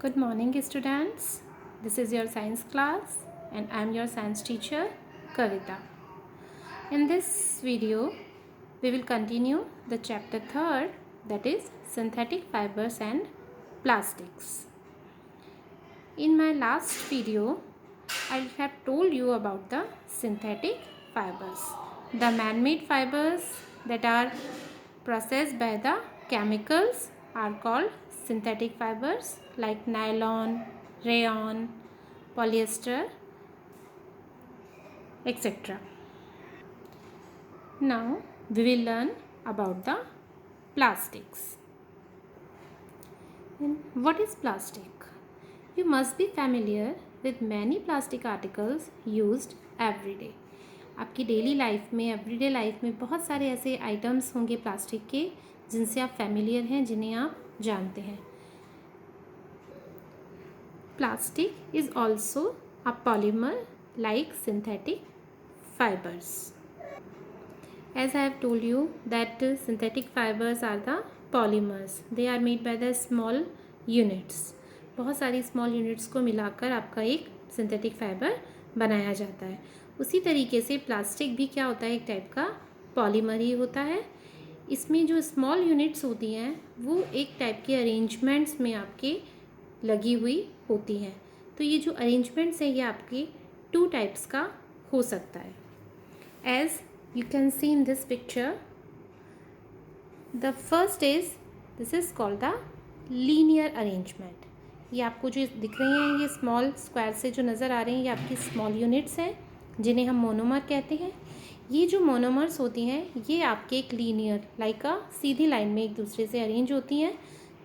Good morning, students. This is your science class, and I am your science teacher, Kavita. In this video, we will continue the chapter 3rd, that is synthetic fibers and plastics. In my last video, I have told you about the synthetic fibers, the man-made fibers that are processed by the chemicals are called synthetic fibers like nylon, rayon, polyester, etc. Now we will learn about the plastics. And what is plastic? You must be familiar with many plastic articles used every day. आपकी daily life में everyday life में बहुत सारे ऐसे items होंगे plastic के जिनसे आप फैमिलियर हैं, जिन्हें आप जानते हैं. Plastic is also a polymer like synthetic fibers. As I have told you that synthetic fibers are the polymers. They are made by the small units. बहुत सारी स्मॉल यूनिट्स को मिलाकर आपका एक सिंथेटिक फाइबर बनाया जाता है. उसी तरीके से प्लास्टिक भी क्या होता है, एक टाइप का पॉलीमर ही होता है. इसमें जो स्मॉल यूनिट्स होती हैं वो एक टाइप के अरेंजमेंट्स में आपके लगी हुई होती हैं. तो ये जो अरेंजमेंट्स हैं ये आपके टू टाइप्स का हो सकता है. As you can see in this picture, the first is this is called the linear arrangement. ये आपको जो दिख रही हैं ये स्मॉल स्क्वायर से जो नज़र आ रहे हैं ये आपकी स्मॉल यूनिट्स हैं जिन्हें हम मोनोमर कहते हैं. ये जो मोनोमर्स होती हैं ये आपके एक लीनियर लाइक अ सीधी लाइन में एक दूसरे से अरेंज होती हैं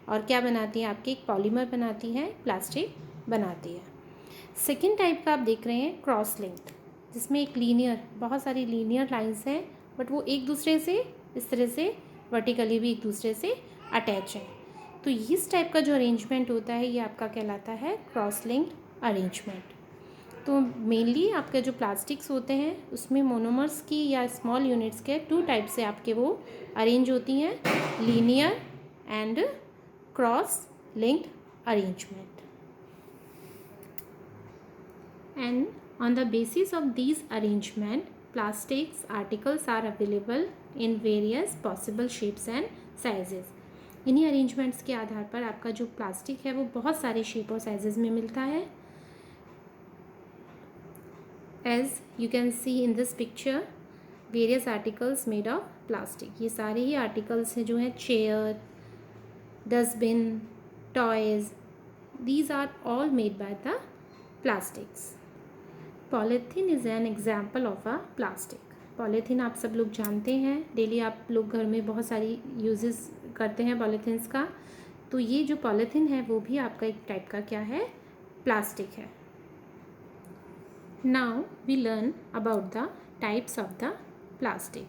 और क्या बनाती हैं, आपके एक पॉलीमर बनाती हैं, प्लास्टिक बनाती है. सेकेंड टाइप का आप देख रहे हैं क्रॉस लिंक्ड, जिसमें एक लीनियर बहुत सारी लीनियर लाइंस हैं बट वो एक दूसरे से इस तरह से वर्टिकली भी एक दूसरे से अटैच हैं. तो इस टाइप का जो अरेंजमेंट होता है ये आपका कहलाता है क्रॉस लिंक्ड अरेंजमेंट. तो मेनली आपके जो प्लास्टिक्स होते हैं उसमें मोनोमर्स की या स्मॉल यूनिट्स के टू टाइप से आपके वो अरेंज होती हैं, linear and cross linked arrangement. And on the basis of these arrangement, plastics articles are available in various possible shapes and sizes. इन्हीं अरेंजमेंट्स के आधार पर आपका जो प्लास्टिक है वो बहुत सारे शेप और साइजेस में मिलता है. As you can see in this picture various articles made of plastic. ये सारे ही आर्टिकल्स हैं जो हैं chair, dustbin, toys, these are all made by the plastics. Polythene is an example of a plastic. Polythene आप सब लोग जानते हैं, डेली आप लोग घर में बहुत सारी यूजेस करते हैं पॉलीथीन्स का. तो ये जो पॉलीथीन है वो भी आपका एक टाइप का क्या है, प्लास्टिक है. Now we learn about the types of the plastic.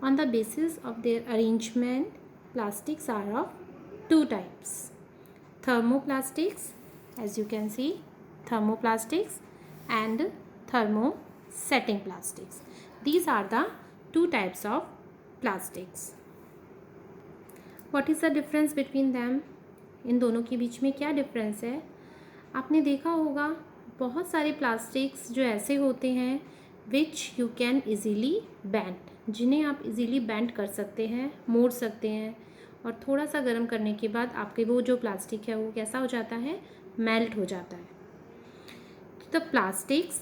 On the basis of their arrangement, plastics are of two types. Thermoplastics, as you can see, thermoplastics and thermosetting plastics. These are the two types of plastics. What is the difference between them? इन दोनों के बीच में क्या difference है? आपने देखा होगा बहुत सारे प्लास्टिक्स जो ऐसे होते हैं which you can easily bend, जिन्हें आप इजीली बेंड कर सकते हैं, मोड़ सकते हैं और थोड़ा सा गर्म करने के बाद आपके वो जो प्लास्टिक है वो कैसा हो जाता है, मेल्ट हो जाता है. The plastics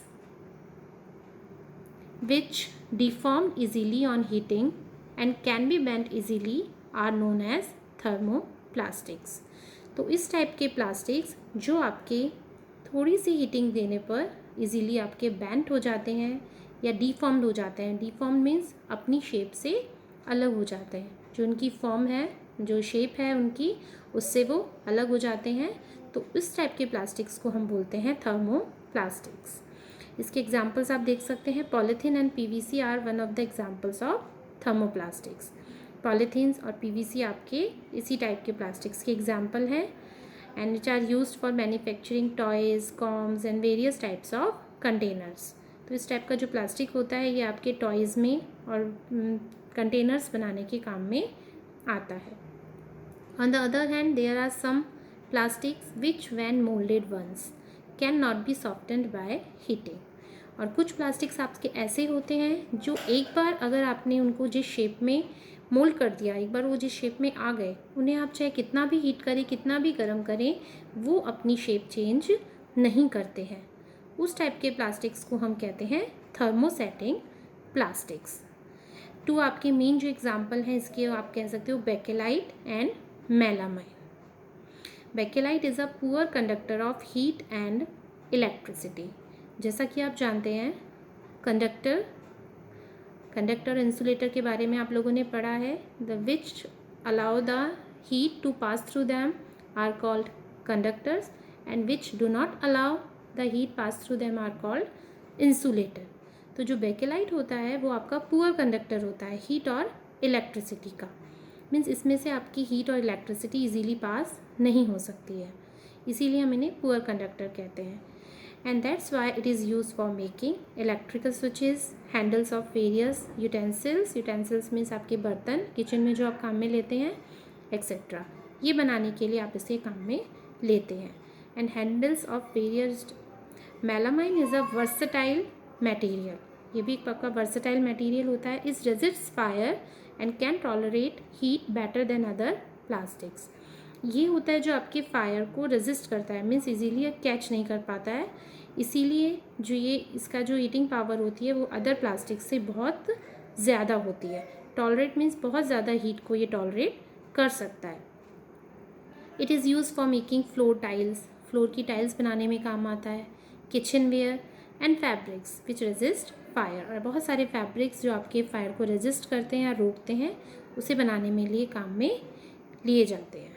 which deform easily on heating and can be bent easily are known as thermoplastics. तो इस टाइप के प्लास्टिक्स जो आपके थोड़ी सी हीटिंग देने पर इजीली आपके बेंट हो जाते हैं या डिफॉर्म्ड हो जाते हैं. डिफॉर्म मीन्स अपनी शेप से अलग हो जाते हैं, जो उनकी फॉर्म है, जो शेप है उनकी, उससे वो अलग हो जाते हैं. तो इस टाइप के प्लास्टिक्स को हम बोलते हैं थर्मोप्लास्टिक्स. इसके एग्जांपल्स आप देख सकते हैं. Polythene and PVC are one of the examples of thermoplastics. Polythenes और पीवीसी आपके इसी टाइप के प्लास्टिक्स के एग्जांपल हैं and which are used for manufacturing toys, combs and various types of containers. तो इस टाइप का जो प्लास्टिक होता है ये आपके टॉयज़ में और कंटेनर्स बनाने के काम में आता है. On the other hand there are some plastics which when molded once cannot be softened by heating. और कुछ प्लास्टिक्स आपके ऐसे होते हैं जो एक बार अगर आपने उनको जिस शेप में मोल्ड कर दिया, एक बार वो जिस शेप में आ गए, उन्हें आप चाहे कितना भी हीट करें, कितना भी गर्म करें, वो अपनी शेप चेंज नहीं करते हैं. उस टाइप के प्लास्टिक्स को हम कहते हैं थर्मोसेटिंग प्लास्टिक्स. टू आपके मेन जो एग्जाम्पल हैं इसके आप कह सकते हो bakelite and melamine. Bakelite is a poor conductor of heat and electricity. जैसा कि आप जानते हैं कंडक्टर इंसुलेटर के बारे में आप लोगों ने पढ़ा है. The which allow the heat to pass through them are called conductors and which do not allow the heat pass through them are called insulator. तो जो बेकेलाइट होता है वो आपका पुअर कंडक्टर होता है हीट और इलेक्ट्रिसिटी का. मीन्स इसमें से आपकी हीट और इलेक्ट्रिसिटी इजीली पास नहीं हो सकती है, इसीलिए हम इन्हें पुअर कंडक्टर कहते हैं. And that's why it is used for making electrical switches, handles of various utensils. Utensils means आपके बर्तन किचन में जो आप काम में लेते हैं एक्सेट्रा, ये बनाने के लिए आप इसे काम में लेते हैं. And handles of various. Melamine is a versatile material. ये भी एक पक्का versatile material होता है. It resists fire and can tolerate heat better than other plastics. ये होता है जो आपके फायर को रेजिस्ट करता है, मीन्स इजीली कैच नहीं कर पाता है, इसीलिए जो ये इसका जो हीटिंग पावर होती है वो अदर प्लास्टिक से बहुत ज़्यादा होती है. टॉलरेट मीन्स बहुत ज़्यादा हीट को ये टॉलरेट कर सकता है. It is use for making floor tiles. Floor की टाइल्स बनाने में काम आता है. Kitchen ware and fabrics which resist fire. और बहुत सारे फैब्रिक्स जो आपके फायर को रेजिस्ट करते हैं या रोकते हैं उसे बनाने में लिए काम में लिए जाते हैं.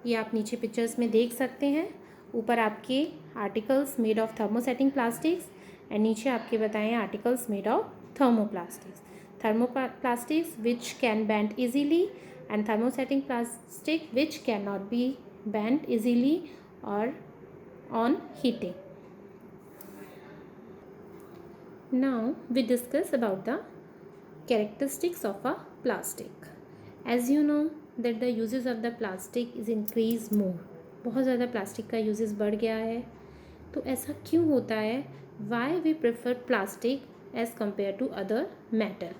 ये आप नीचे पिक्चर्स में देख सकते हैं. ऊपर आपके articles made of thermosetting plastics and नीचे आपके बताएं articles made of thermoplastics. Thermoplastics which can bend easily and thermosetting plastic which can not be bend easily और on heating. Now we discuss about the characteristics of a plastic. As you know that the uses of the plastic is increased more. बहुत ज़्यादा plastic का uses बढ़ गया है. तो ऐसा क्यों होता है? Why we prefer plastic as compare to other metal.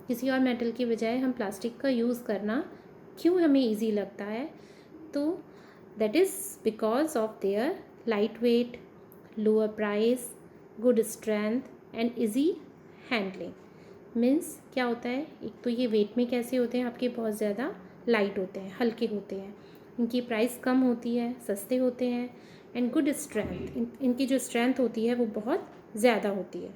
किसी और मेटल की बजाय हम प्लास्टिक का यूज़ करना क्यों हमें ईजी लगता है? तो that is because of their light weight, lower price, good strength and easy handling. Means क्या होता है, एक तो ये वेट में कैसे होते हैं आपके, बहुत ज़्यादा लाइट होते हैं, हल्के होते हैं, इनकी प्राइस कम होती है, सस्ते होते हैं. एंड गुड स्ट्रेंथ, इनकी जो स्ट्रेंथ होती है वो बहुत ज़्यादा होती है.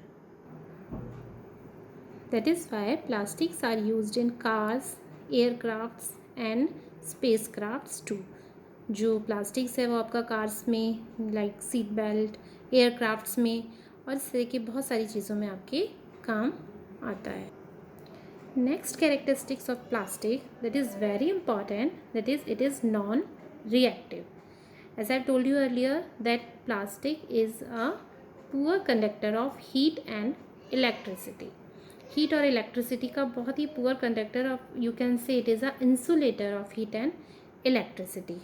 That is why plastics are used in cars, aircrafts and space crafts too. जो प्लास्टिक्स है वो आपका कार्स में लाइक सीट बेल्ट, एयरक्राफ्ट्स में और इस तरह की बहुत सारी चीज़ों में आपके काम आता है. Next characteristics of plastic that is very important, that is it is non-reactive. As I told you earlier that plastic is a poor conductor of heat and electricity. Heat और electricity का बहुत ही poor conductor of, you can say it is a insulator of heat and electricity.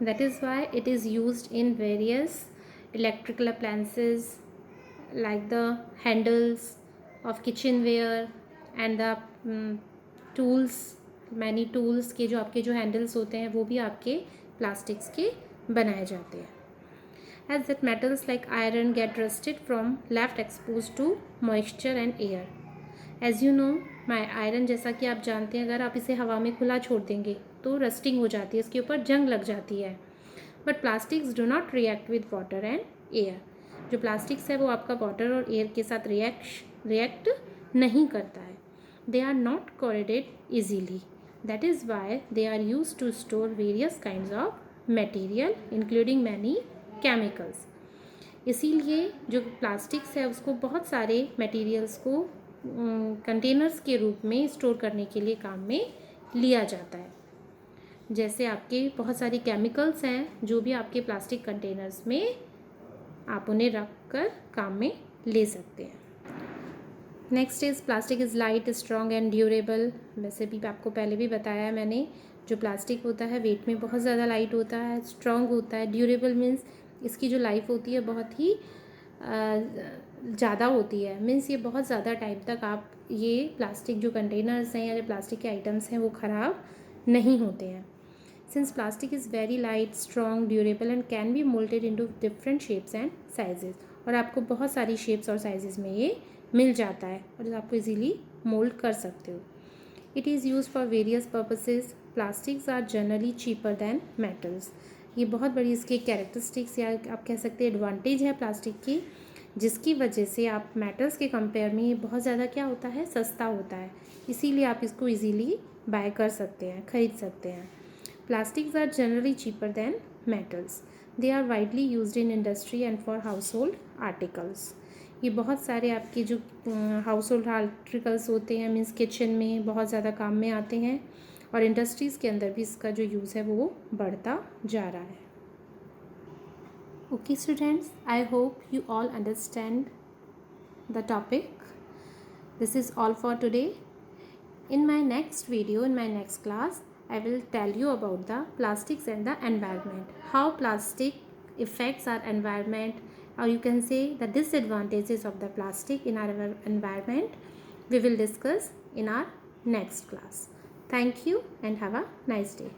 That is why it is used in various electrical appliances like the handles of kitchenware and the tools. Many tools के जो आपके जो handles होते हैं वो भी आपके plastics के बनाए जाते हैं. As that metals like iron get rusted from left expose to moisture and air. As you know iron, जैसा कि आप जानते हैं, अगर आप इसे हवा में खुला छोड़ देंगे तो रस्टिंग हो जाती है, इसके ऊपर जंग लग जाती है. But plastics do not react with water and air. जो प्लास्टिक्स है वो आपका वाटर और एयर के साथ रिएक्ट नहीं करता है. They are not corroded easily. That is why they are used to store various kinds of material including many chemicals. इसीलिए जो प्लास्टिक्स है उसको बहुत सारे मटेरियल्स को कंटेनर्स के रूप में स्टोर करने के लिए काम में लिया जाता है. जैसे आपके बहुत सारे केमिकल्स हैं जो भी आपके प्लास्टिक कंटेनर्स में आप उन्हें रख कर काम में ले सकते हैं. Next is plastic is light, strong and durable. वैसे भी आपको पहले भी बताया मैंने, जो प्लास्टिक होता है वेट में बहुत ज़्यादा लाइट होता है, स्ट्रॉन्ग होता है। ड्यूरेबल मीन्स इसकी जो लाइफ होती है बहुत ही ज़्यादा होती है, मीन्स ये बहुत ज़्यादा टाइम तक आप ये प्लास्टिक जो कंटेनर्स हैं या जो प्लास्टिक के आइटम्स हैं वो ख़राब नहीं होते हैं। Since plastic is very light, strong, durable and can be moulded into different shapes and sizes, और आपको बहुत सारी शेप्स और साइजेस में ये मिल जाता है और आपको इजीली मोल्ड कर सकते हो। It is use for various purposes. Plastics are generally cheaper than metals. ये बहुत बड़ी इसकी कैरेक्टरिस्टिक्स या आप कह सकते हैं एडवांटेज है प्लास्टिक की, जिसकी वजह से आप मेटल्स के कंपेयर में ये बहुत ज़्यादा क्या होता है, सस्ता होता है, इसीलिए आप इसको इजीली बाय कर सकते हैं, खरीद सकते हैं। Plastics are generally cheaper than metals. They are widely used in industry and for household articles. ये बहुत सारे आपके जो हाउस होल्ड आर्टिकल्स होते हैं, मीन्स किचन में बहुत ज़्यादा काम में आते हैं, और इंडस्ट्रीज़ के अंदर भी इसका जो यूज़ है वो बढ़ता जा रहा है। Okay students, I hope you all understand the topic. This is all for today. In my next video, in my next class, I will tell you about the plastics and the environment. How plastic affects our environment, or you can say the disadvantages of the plastic in our environment. We will discuss in our next class. Thank you and have a nice day.